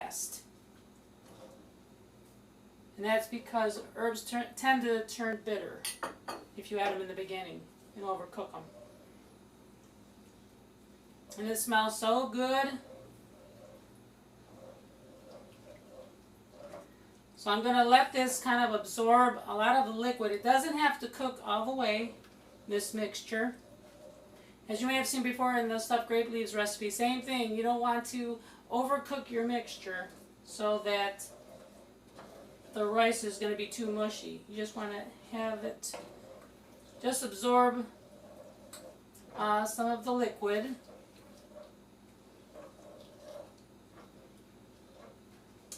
fast. And that's because herbs tend to turn bitter if you add them in the beginning and overcook them. And it smells so good. So I'm going to let this kind of absorb a lot of the liquid. It doesn't have to cook all the way, this mixture. As you may have seen before in the stuffed grape leaves recipe, same thing. You don't want to overcook your mixture so that the rice is going to be too mushy. You just want to have it just absorb some of the liquid.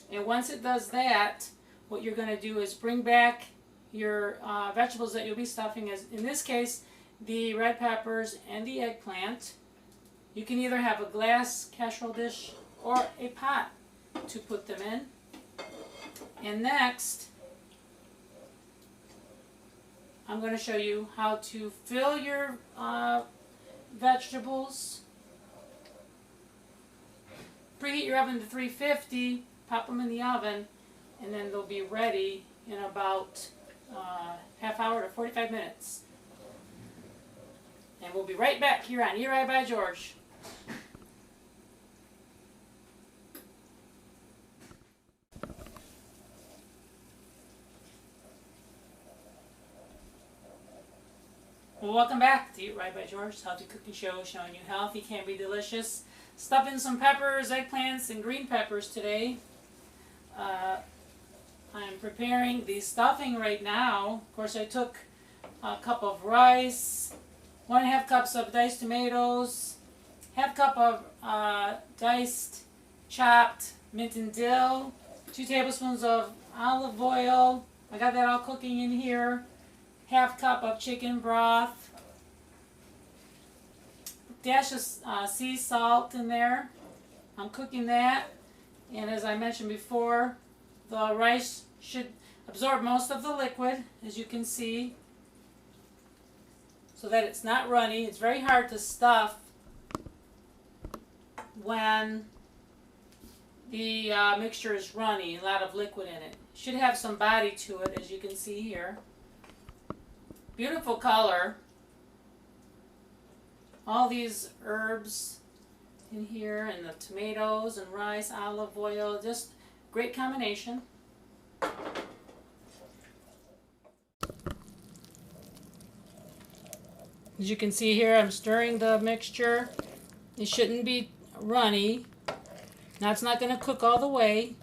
And once it does that, what you're going to do is bring back your vegetables that you'll be stuffing. As in this case, the red peppers and the eggplant. You can either have a glass casserole dish or a pot to put them in. And next, I'm going to show you how to fill your vegetables. Preheat your oven to 350, pop them in the oven, and then they'll be ready in about half hour to 45 minutes. And we'll be right back here on Eat Right by George. Well, welcome back to Eat Right by George, healthy cooking show showing you healthy can be delicious. Stuffing some peppers, eggplants, and green peppers today. I'm preparing the stuffing right now. Of course, I took a cup of rice, 1.5 cups of diced tomatoes, 1/2 cup of diced chopped mint and dill, 2 tablespoons of olive oil. I got that all cooking in here. 1/2 cup of chicken broth, dash of sea salt in there. I'm cooking that, and as I mentioned before, the rice should absorb most of the liquid, as you can see, so that it's not runny. It's very hard to stuff when the mixture is runny, a lot of liquid in it. It should have some body to it, as you can see here. Beautiful color. All these herbs in here, and the tomatoes and rice, olive oil, just great combination. As you can see here, I'm stirring the mixture. It shouldn't be runny. Now it's not going to cook all the way,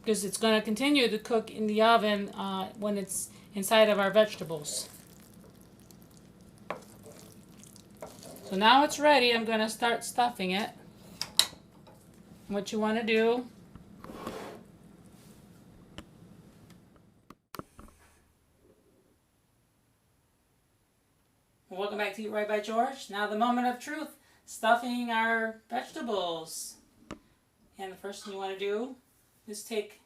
because it's going to continue to cook in the oven when it's inside of our vegetables. So now it's ready. I'm going to start stuffing it. What you want to do, welcome back to Eat Right by George. Now the moment of truth, stuffing our vegetables. And the first thing you want to do is take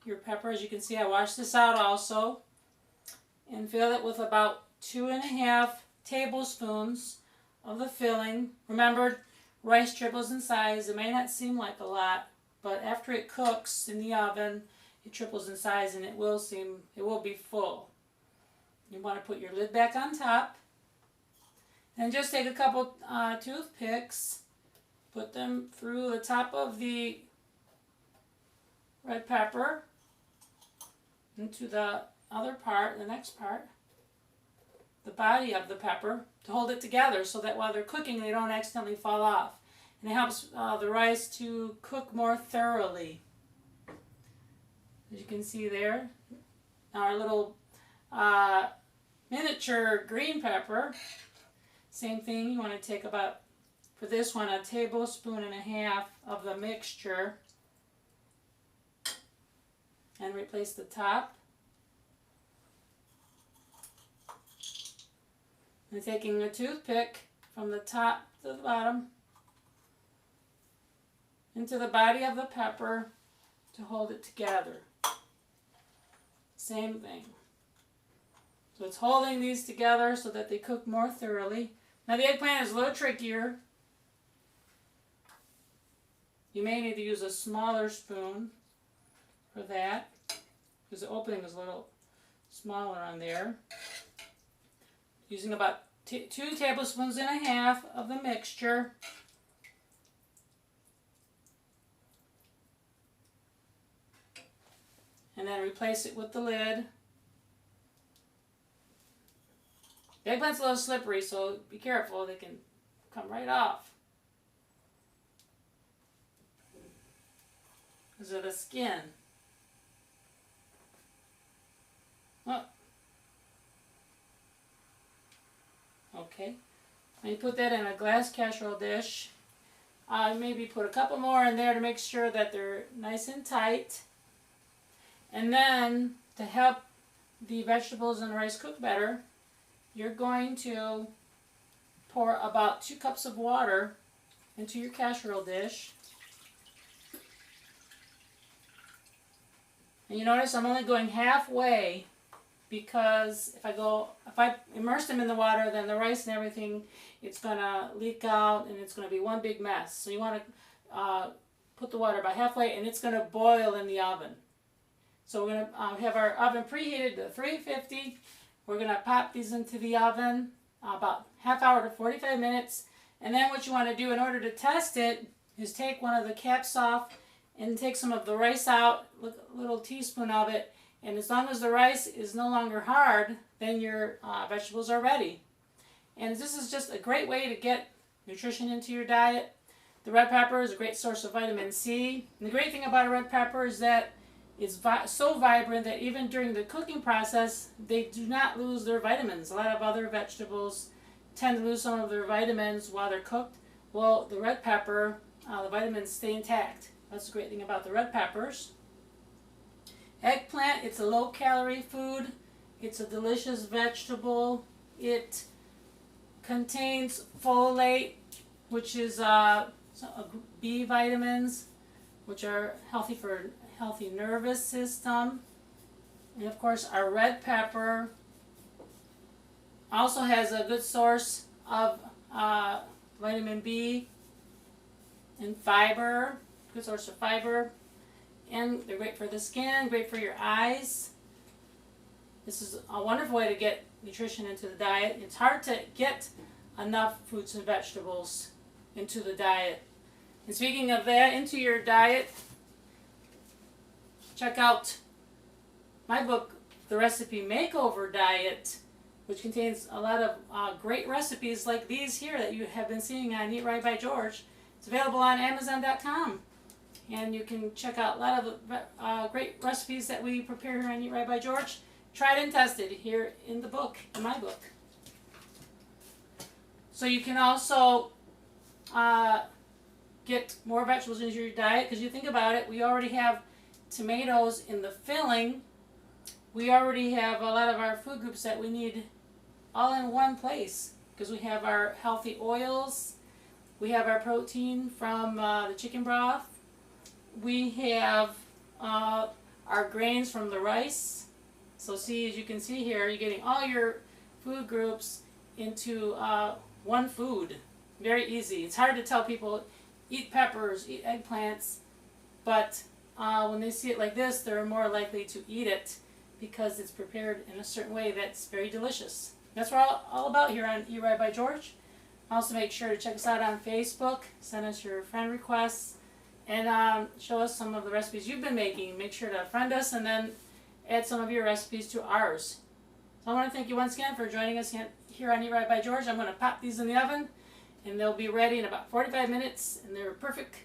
your pepper. As you can see, I washed this out also, and fill it with about 2.5 tablespoons of the filling. Remember, rice triples in size. It may not seem like a lot, but after it cooks in the oven, it triples in size, and it will be full. You want to put your lid back on top, and just take a couple toothpicks, put them through the top of the red pepper into the other part, the next part, the body of the pepper, to hold it together so that while they're cooking they don't accidentally fall off. And it helps the rice to cook more thoroughly. As you can see there, now our little miniature green pepper, same thing. You want to take about, for this one, 1.5 tablespoons of the mixture, and replace the top. And taking a toothpick from the top to the bottom into the body of the pepper to hold it together. Same thing. So it's holding these together so that they cook more thoroughly. Now the eggplant is a little trickier. You may need to use a smaller spoon for that because the opening is a little smaller on there. Using about 2 tablespoons and a half of the mixture. And then replace it with the lid. The eggplant's a little slippery, so be careful. They can come right off because of the skin. Oh. Okay. And you put that in a glass casserole dish. Maybe put a couple more in there to make sure that they're nice and tight. And then, to help the vegetables and the rice cook better, you're going to pour about 2 cups of water into your casserole dish. And you notice I'm only going halfway because if I immerse them in the water, then the rice and everything, it's going to leak out and it's going to be one big mess. So you want to put the water about halfway and it's going to boil in the oven. So we're going to have our oven preheated to 350. We're going to pop these into the oven about half hour to 45 minutes. And then what you want to do in order to test it is take one of the caps off and take some of the rice out, a little teaspoon of it. And as long as the rice is no longer hard, then your vegetables are ready. And this is just a great way to get nutrition into your diet. The red pepper is a great source of vitamin C. And the great thing about a red pepper is that it's so vibrant that even during the cooking process, they do not lose their vitamins. A lot of other vegetables tend to lose some of their vitamins while they're cooked. Well, the red pepper, the vitamins stay intact. That's the great thing about the red peppers. Eggplant, it's a low-calorie food. It's a delicious vegetable. It contains folate, which is B vitamins, which are healthy for healthy nervous system. And of course, our red pepper also has a good source of vitamin B and fiber, good source of fiber. And they're great for the skin, great for your eyes. This is a wonderful way to get nutrition into the diet. It's hard to get enough fruits and vegetables into the diet. And speaking of that, into your diet, check out my book, The Recipe Makeover Diet, which contains a lot of great recipes like these here that you have been seeing on Eat Right by George. It's available on Amazon.com. And you can check out a lot of great recipes that we prepare here on Eat Right by George. Tried and tested here in the book, in my book. So you can also get more vegetables into your diet, because you think about it, we already have tomatoes in the filling. We already have a lot of our food groups that we need all in one place, because we have our healthy oils, we have our protein from the chicken broth, we have our grains from the rice. So see, as you can see here, you're getting all your food groups into one food. Very easy. It's hard to tell people eat peppers, eat eggplants, but when they see it like this, they're more likely to eat it because it's prepared in a certain way that's very delicious. That's what we're all about here on Eat Right by George. Also make sure to check us out on Facebook, send us your friend requests, and show us some of the recipes you've been making. Make sure to friend us and then add some of your recipes to ours. So I want to thank you once again for joining us here on Eat Right by George. I'm going to pop these in the oven and they'll be ready in about 45 minutes, and they're perfect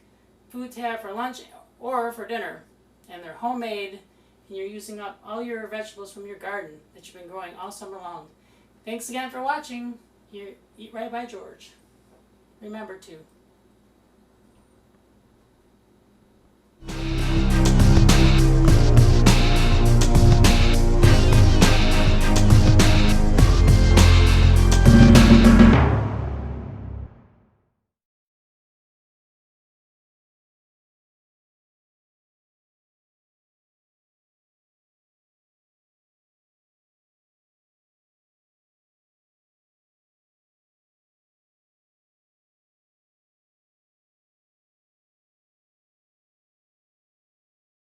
food to have for lunch or for dinner. And they're homemade, and you're using up all your vegetables from your garden that you've been growing all summer long. Thanks again for watching here, Eat Right by George. Remember to